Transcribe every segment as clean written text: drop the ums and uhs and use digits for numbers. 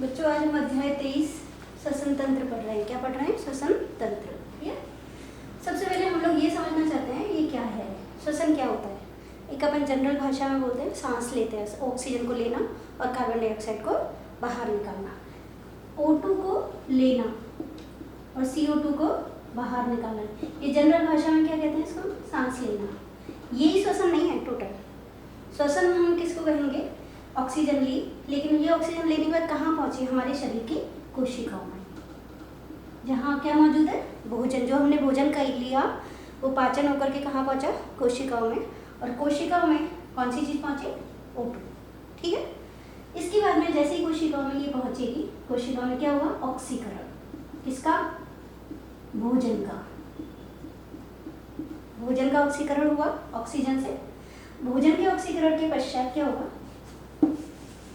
बच्चों आज हम अध्याय 23 श्वसन तंत्र पढ़ रहे हैं। क्या पढ़ रहे हैं? श्वसन तंत्र। ठीक है। सबसे पहले हम लोग ये समझना चाहते हैं ये क्या है, श्वसन क्या होता है। एक अपन जनरल भाषा में बोलते हैं सांस लेते हैं, ऑक्सीजन को लेना और कार्बन डाइऑक्साइड को बाहर निकालना। O2 को लेना और CO2 को बाहर निकालना, ये जनरल भाषा में क्या कहते हैं? इसको सांस लेना। यही श्वसन नहीं है टोटल। श्वसन हम किसको कहेंगे? ऑक्सीजन ली, लेकिन ये ऑक्सीजन लेने के बाद कहाँ पहुँची? हमारे शरीर की कोशिकाओं में, जहाँ क्या मौजूद है? भोजन। जो हमने भोजन कर लिया वो पाचन होकर के कहाँ पहुँचा? कोशिकाओं में। और कोशिकाओं में कौन सी चीज़ पहुँची? O2। ठीक है। इसके बाद में जैसे ही कोशिकाओं में ये पहुँचेगी, कोशिकाओं में क्या हुआ? ऑक्सीकरण। किसका? भोजन का। भोजन का ऑक्सीकरण हुआ ऑक्सीजन से। भोजन के ऑक्सीकरण के पश्चात क्या होगा?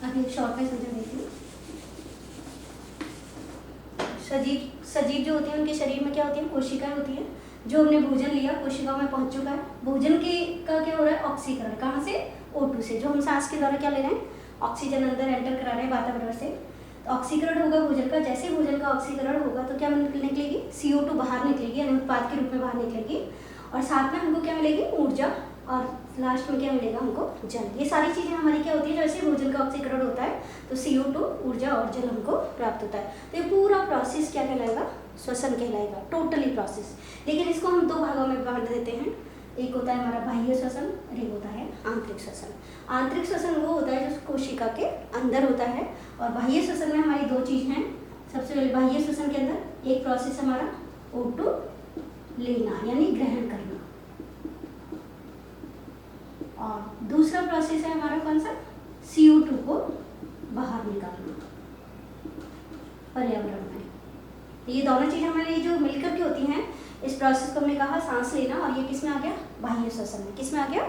अभी शॉर्ट में समझा देती हूँ। सजीव जो होते हैं उनके शरीर में क्या होती है? कोशिकाएं होती हैं। जो हमने भोजन लिया कोशिकाओं में पहुंच चुका है। भोजन के का क्या हो रहा है? ऑक्सीकरण। कहाँ से? O2 से। जो हम सांस के द्वारा क्या ले रहे हैं? ऑक्सीजन अंदर एंटर करा रहे हैं वातावरण से। तो ऑक्सीकरण होगा भोजन का। जैसे भोजन का ऑक्सीकरण होगा तो क्या निकलेगी? CO2 बाहर निकलेगी, यानी उत्पाद के रूप में बाहर निकलेगी। और साथ में हमको क्या मिलेगी? ऊर्जा। और लास्ट में क्या मिलेगा हमको? जल। ये सारी चीज़ें हमारी क्या होती है? जैसे भोजन का ऑक्सीकरण होता है तो CO2 ऊर्जा और जल हमको प्राप्त होता है। तो ये पूरा प्रोसेस क्या कहलाएगा? श्वसन कहलाएगा, टोटली प्रोसेस। लेकिन इसको हम दो भागों में बांट देते हैं। एक होता है हमारा बाह्य श्वसन और एक होता है आंतरिक श्वसन। आंतरिक श्वसन वो होता है जो कोशिका के अंदर होता है, और बाह्य श्वसन में हमारी दो चीज़ हैं। सबसे पहले बाह्य श्वसन के अंदर एक प्रोसेस हमारा O2 लेना यानी ग्रहण करना, और दूसरा प्रोसेस है हमारा कौन सा? CO2 को बाहर निकालना पर्यावरण में। ये दोनों चीज़ हमारी जो मिलकर के होती हैं, इस प्रोसेस को हमने कहा सांस लेना, और ये किस में आ गया? बाह्य श्वसन में। किस में आ गया?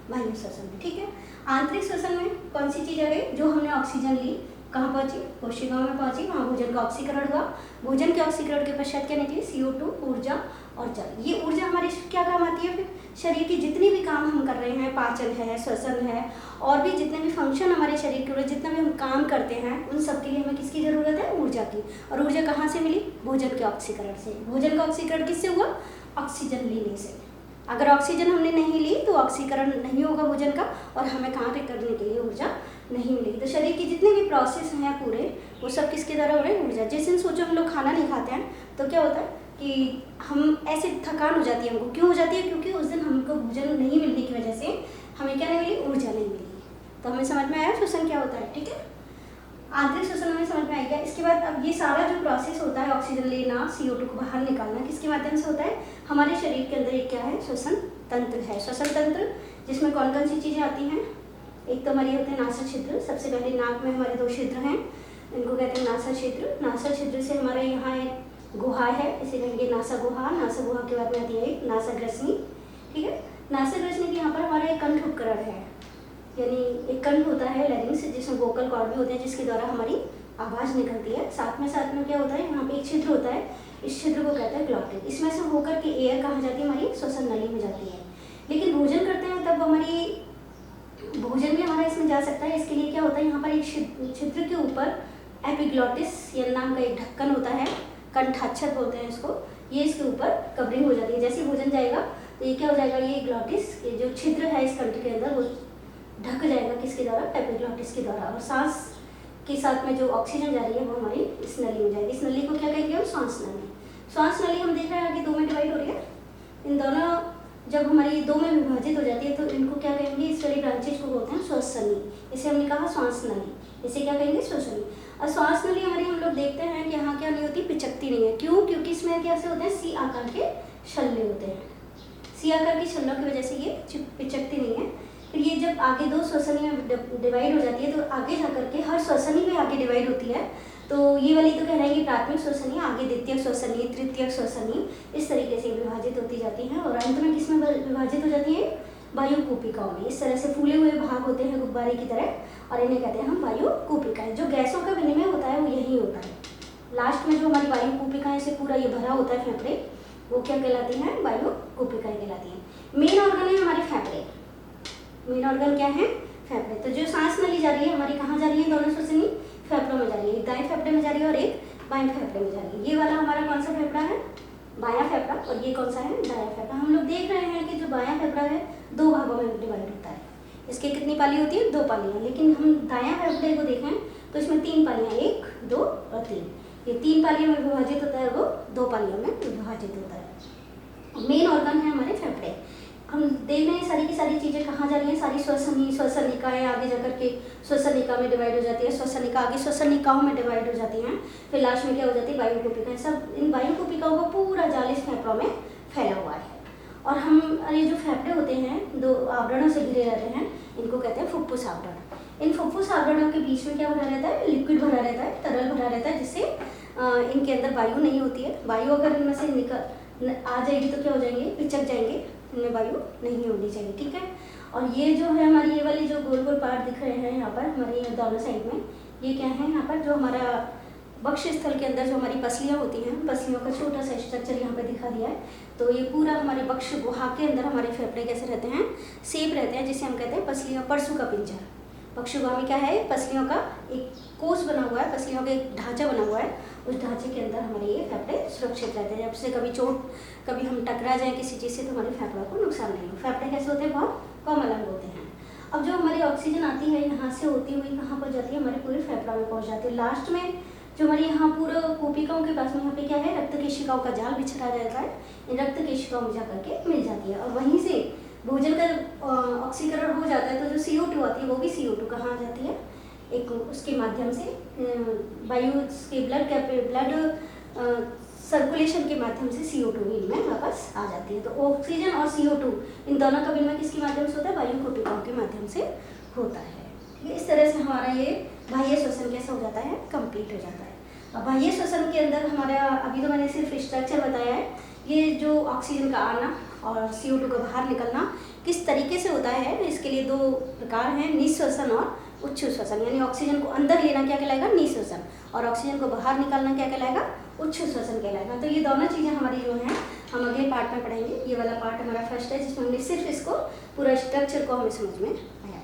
बाह्य श्वसन में। ठीक है। आंतरिक श्वसन में कौन सी चीज़ आ गई? जो हमने ऑक्सीजन ली, कहाँ पहुँची? कोशिकाओं में पहुँची, वहाँ भोजन का ऑक्सीकरण हुआ। भोजन के ऑक्सीकरण के पश्चात क्या निकली? CO2 ऊर्जा और जल। ये ऊर्जा हमारे क्या काम आती है? फिर शरीर के जितने भी काम हम कर रहे हैं, पाचन है, श्वसन है, और भी जितने भी फंक्शन हमारे शरीर के ऊपर जितना भी हम काम करते हैं, उन सब के लिए हमें किसकी ज़रूरत है? ऊर्जा की। और ऊर्जा कहाँ से मिली? भोजन के ऑक्सीकरण से। भोजन का ऑक्सीकरण किससे हुआ? ऑक्सीजन लेने से। अगर ऑक्सीजन हमने नहीं ली तो ऑक्सीकरण नहीं होगा भोजन का, और हमें कार्य करने के लिए ऊर्जा नहीं मिलेगी। तो शरीर के जितने भी प्रोसेस हैं पूरे, वो सब किसके द्वारा हो रहे हैं? ऊर्जा। जैसे सोचो हम लोग खाना नहीं खाते हैं तो क्या होता है कि हम ऐसे थकान हो जाती है हमको। क्यों हो जाती है? क्योंकि उस दिन हमको भोजन नहीं मिलने की वजह से हमें क्या नहीं मिली? ऊर्जा नहीं मिली। तो हमें समझ में आया श्वसन क्या होता है। ठीक है। आंतरिक श्वसन हमें समझ में आएगा। इसके बाद अब ये सारा जो प्रोसेस होता है ऑक्सीजन लेना, CO2 को बाहर निकालना, किसके माध्यम से होता है? हमारे शरीर के अंदर एक क्या है? श्वसन तंत्र है। श्वसन तंत्र जिसमें कौन कौन सी चीज़ें आती हैं? एक तो हमारी होते हैं नासा छिद्र। सबसे पहले नाक में हमारे दो छिद्र हैं, इनको कहते हैं नासा छिद्र। नासा छिद्र से हमारे यहाँ एक गुहा है, इसे कहेंगे नासा गुहा। नासा गुहा के बाद में आती है एक नासा ग्रसनी। ठीक है। नासा ग्रसनी के यहाँ पर हमारा एक कंठ उपकरण है, यानी एक कंठ होता है लैरिंग्स, जिसमें वोकल कॉर्ड भी होते हैं, जिसके द्वारा हमारी आवाज़ निकलती है। साथ में क्या होता है? यहाँ पे एक छिद्र होता है, इस छिद्र को कहते हैं ग्लॉटिस। इसमें से होकर के एयर कहाँ जाती है? हमारी श्वसन नली में जाती है। लेकिन भोजन करते हैं तब हमारी भोजन भी हमारा इसमें जा सकता है। इसके लिए क्या होता है? यहाँ पर एक छिद्र के ऊपर एपिग्लॉटिस या नाम का एक ढक्कन होता है, कंठाच्छद बोलते हैं इसको। ये इसके ऊपर कवरिंग हो जाती है। जैसे भोजन जाएगा तो ये क्या हो जाएगा? ये ग्लॉटिस, ये जो छिद्र है इस कंठ के अंदर, वो ढक जाएगा किसके द्वारा? एपिग्लॉटिस के द्वारा। और सांस के साथ में जो ऑक्सीजन जा रही है वो हमारी इस नली में जाएगी। इस नली को क्या कहेंगे हम? श्वास नली। श्वास नली हम देख रहे हैं आगे दो में डिवाइड हो रही है। इन दोनों जब हमारी दो में विभाजित हो जाती है तो इनको क्या कहेंगे? इस वाली ब्रांचेज को बोलते हैं श्वसनी। इसे हमने कहा श्वास नली, इसे क्या कहेंगे? श्वसनी। और श्वास नली हमारी हम लोग देखते हैं कि यहाँ क्या नहीं होती? पिचकती नहीं है। क्यों? क्योंकि इसमें कैसे होते हैं? सी आकार के छल्ले होते हैं। सी आकार के छल्लों की वजह से ये पिचकती नहीं है। फिर ये जब आगे दो श्वसनी में डिवाइड हो जाती है तो आगे जाकर के हर श्वसनी में आगे डिवाइड होती है। तो ये वाली तो कहलाएगी प्राथमिक श्वसनी, आगे द्वितीयक श्वसनी, तृतीयक श्वसनी, इस तरीके से विभाजित होती जाती हैं। और अंत में किस में विभाजित हो जाती है? वायु कूपिकाओं में। इस तरह से फूले हुए भाग होते हैं गुब्बारे की तरह, और इन्हें कहते हैं हम वायु कूपिकाएं। जो गैसों का विनिमय होता है वो यही होता है। लास्ट में जो हमारी वायु कूपिकाएं से पूरा ये भरा होता है फेफड़े, वो क्या कहलाती हैं? वायु कूपिकाएं कहलाती हैं। मेन ऑर्गन है हमारे फेफड़े। मेन ऑर्गन क्या है? फेफड़े। तो जो सांस नली जा रही है हमारी कहाँ जा रही है? दोनों श्वसनी फेफड़ों में जा रही है। दाएं फेफड़े में जा रही है और एक बाएं फेफड़े में जा रही है। ये वाला हमारा कौन सा फेफड़ा है? बायां फेफड़ा। और ये कौन सा है? दायां फेफड़ा। हम लोग देख रहे हैं कि जो बायां फेफड़ा है 2 भागों में डिवाइड होता है। इसकी कितनी पाली होती है? 2 पालियाँ। लेकिन हम दायां फेफड़े को देखें तो इसमें 3 पालियाँ, 1, 2 और 3। ये 3 पालियों में विभाजित होता है, वो 2 पालियों में विभाजित होता है। मेन ऑर्गन है हमारे फेफड़े। हम देख रहे हैं सारी की सारी चीज़ें कहाँ जा रही हैं, सारी श्वसनिकाएँ आगे जाकर के श्वसनिका में डिवाइड हो जाती है, श्वसनिका आगे श्वसनिकाओं में डिवाइड हो जाती हैं, फिर लास्ट में क्या हो जाती है? वायुकोपिकाएँ। सब इन वायुकोपिकाओं का पूरा जाल इस फेफड़ों में फैला हुआ है। और हम ये जो फेफड़े होते हैं 2 आवरणों से घिरे रहते हैं, इनको कहते हैं फुफ्फुस आवरण। इन फुफ्फुस आवरणों के बीच में क्या भरा रहता है? लिक्विड भरा रहता है, तरल भरा रहता है, जिससे इनके अंदर वायु नहीं होती है। वायु अगर इनमें से निकल आ जाएगी तो क्या हो जाएंगे? पिचक जाएंगे, इनमें वायु नहीं होनी चाहिए, ठीक है। और ये जो है हमारी ये वाली जो गोल गोल पार्ट दिख रहे हैं यहाँ पर हमारे दोनों साइड में, ये क्या है? यहाँ पर जो हमारा वक्ष स्थल के अंदर जो हमारी पसलियाँ होती हैं, पसलियों का छोटा सा स्ट्रक्चर यहाँ पे दिखा दिया है। तो ये पूरा हमारे वक्ष गुहा के अंदर हमारे फेफड़े कैसे रहते हैं? सेप रहते हैं, जिसे हम कहते हैं पसलियों, परसू का पिंजर। वक्ष गुहा में क्या है? पसलियों का एक कोष बना हुआ है, पसलियों का एक ढांचा बना हुआ है। उस ढांचे के अंदर हमारे ये फेफड़े सुरक्षित रहते हैं। जब से कभी हम टकरा जाएँ किसी चीज़ से तो हमारे फेफड़ों को नुकसान नहीं हो। फेफड़े कैसे होते हैं? बहुत कोमल अंग होते हैं। अब जो हमारी ऑक्सीजन आती है यहाँ से होती हुई कहाँ पर जाती है? हमारे पूरे फेफड़ों में पहुँच जाती है। लास्ट में जो हमारे यहाँ पूरा कोशिकाओं के पास में यहाँ पे क्या है? रक्त केशिकाओं का जाल बिछड़ा रहता है। इन रक्त केशिकाओं में जाकर के मिल जाती है और वहीं से भोजन का ऑक्सीकरण हो जाता है। तो जो CO2 आती है वो भी CO2 कहाँ आ जाती है? एक उसके माध्यम से वायु के ब्लड सर्कुलेशन के माध्यम से CO2 भी इनमें वापस आ जाती है। तो ऑक्सीजन और CO2 इन दोनों का विनिमय किसके माध्यम से होता है? वायु कोशिकाओं के माध्यम से होता है। ठीक है, इस तरह से हमारा ये बाह्य श्वसन कैसा हो जाता है? कंप्लीट हो जाता है। अब बाह्य श्वसन के अंदर हमारा, अभी तो मैंने सिर्फ स्ट्रक्चर बताया है, ये जो ऑक्सीजन का आना और CO2 का बाहर निकलना किस तरीके से होता है, इसके लिए 2 प्रकार हैं, निःश्वसन और उच्छ्वसन। यानी ऑक्सीजन को अंदर लेना क्या कहलाएगा? निःश्वसन, और ऑक्सीजन को बाहर निकालना क्या कहलाएगा? उच्छ्वसन कहलाएगा। तो ये दोनों चीज़ें हमारी जो हैं हम अगले पार्ट में पढ़ेंगे। ये वाला पार्ट हमारा फर्स्ट है, जिसमें हमने सिर्फ इसको पूरा स्ट्रक्चर को हमें समझ में आया।